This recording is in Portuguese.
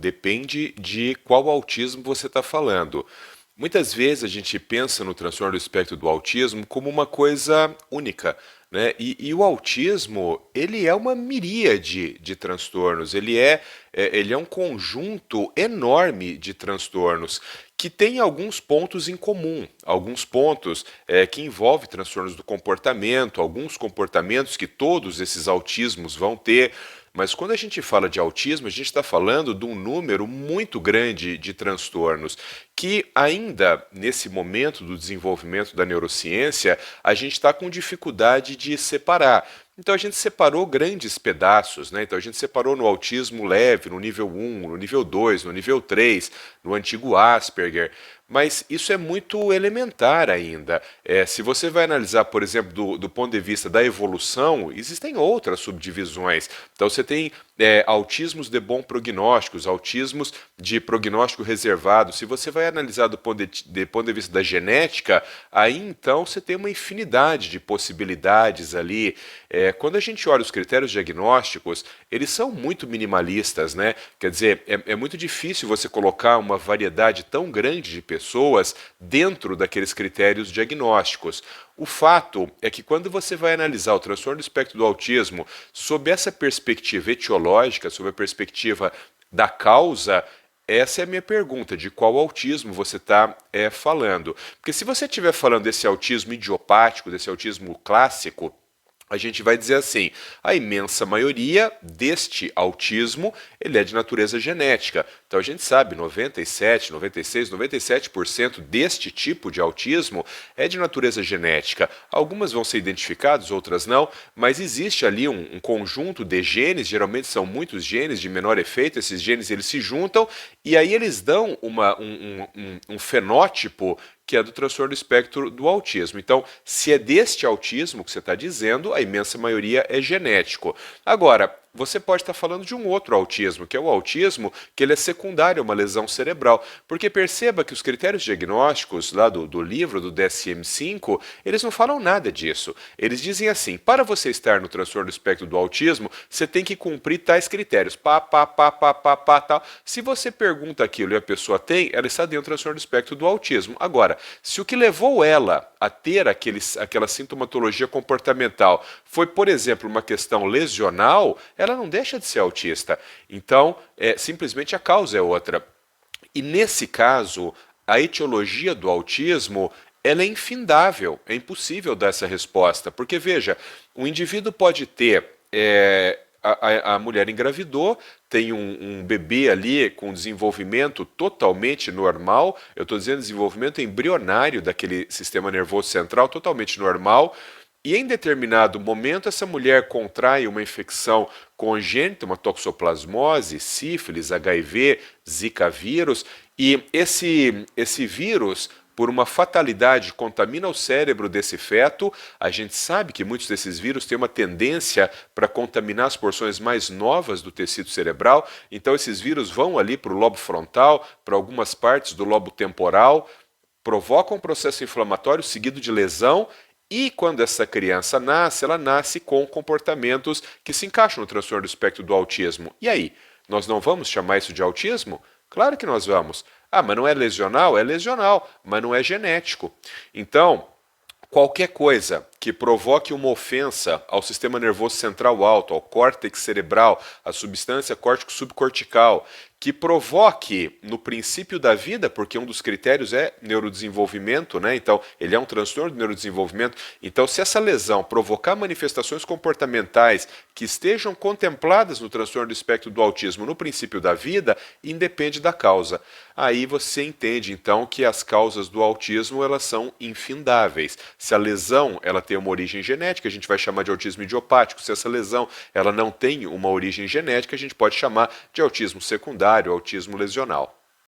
depende de qual autismo você está falando. Muitas vezes a gente pensa no transtorno do espectro do autismo como uma coisa única, né? E o autismo, ele é uma miríade de transtornos, ele é um conjunto enorme de transtornos que tem alguns pontos em comum, alguns pontos que envolvem transtornos do comportamento, alguns comportamentos que todos esses autismos vão ter. Mas quando a gente fala de autismo, a gente está falando de um número muito grande de transtornos que ainda nesse momento do desenvolvimento da neurociência, a gente está com dificuldade de separar. Então a gente separou grandes pedaços, né? Então a gente separou no autismo leve, no nível 1, no nível 2, no nível 3, no antigo Asperger, mas isso é muito elementar ainda. Se você vai analisar, por exemplo, do ponto de vista da evolução, existem outras subdivisões. Então você tem autismos de bom prognósticos, autismos de prognóstico reservado. Se você vai analisar do ponto de vista da genética, aí então você tem uma infinidade de possibilidades ali. Quando a gente olha os critérios diagnósticos, eles são muito minimalistas, né? Quer dizer, é muito difícil você colocar uma variedade tão grande de pessoas dentro daqueles critérios diagnósticos. O fato é que quando você vai analisar o transtorno do espectro do autismo sob essa perspectiva etiológica, sob a perspectiva da causa, essa é a minha pergunta, de qual autismo você está falando. Porque se você estiver falando desse autismo idiopático, desse autismo clássico, a gente vai dizer assim, a imensa maioria deste autismo, ele é de natureza genética. Então a gente sabe, 97, 96, 97% deste tipo de autismo é de natureza genética. Algumas vão ser identificadas, outras não, mas existe ali um conjunto de genes, geralmente são muitos genes de menor efeito, esses genes eles se juntam e aí eles dão um fenótipo que é do transtorno do espectro do autismo. Então, se é deste autismo que você está dizendo, a imensa maioria é genético. Agora, você pode estar falando de um outro autismo, que é o autismo que ele é secundário a uma lesão cerebral. Porque perceba que os critérios diagnósticos lá do livro, do DSM-5, eles não falam nada disso. Eles dizem assim, para você estar no transtorno do espectro do autismo, você tem que cumprir tais critérios. Tal. Se você pergunta aquilo e a pessoa tem, ela está dentro do transtorno do espectro do autismo. Agora, se o que levou ela a ter aquela sintomatologia comportamental foi, por exemplo, uma questão lesional, ela não deixa de ser autista. Então, simplesmente a causa é outra. E nesse caso, a etiologia do autismo ela é infindável, é impossível dar essa resposta. Porque, veja, o indivíduo pode ter... A mulher engravidou, tem um bebê ali com desenvolvimento totalmente normal, eu estou dizendo desenvolvimento embrionário daquele sistema nervoso central totalmente normal, e em determinado momento essa mulher contrai uma infecção congênita, uma toxoplasmose, sífilis, HIV, zika vírus, e esse vírus, por uma fatalidade, contamina o cérebro desse feto. A gente sabe que muitos desses vírus têm uma tendência para contaminar as porções mais novas do tecido cerebral, então esses vírus vão ali para o lobo frontal, para algumas partes do lobo temporal, provocam um processo inflamatório seguido de lesão, e quando essa criança nasce, ela nasce com comportamentos que se encaixam no transtorno do espectro do autismo. E aí, nós não vamos chamar isso de autismo? Claro que nós vamos. Ah, mas não é lesional? É lesional, mas não é genético. Então, qualquer coisa que provoque uma ofensa ao sistema nervoso central alto, ao córtex cerebral, à substância córtico-subcortical, que provoque no princípio da vida, porque um dos critérios é neurodesenvolvimento, né? Então ele é um transtorno de neurodesenvolvimento. Então, se essa lesão provocar manifestações comportamentais que estejam contempladas no transtorno do espectro do autismo no princípio da vida, independe da causa. Aí você entende então que as causas do autismo elas são infindáveis. Se a lesão ela tem uma origem genética, a gente vai chamar de autismo idiopático. Se essa lesão ela não tem uma origem genética, a gente pode chamar de autismo secundário, autismo lesional.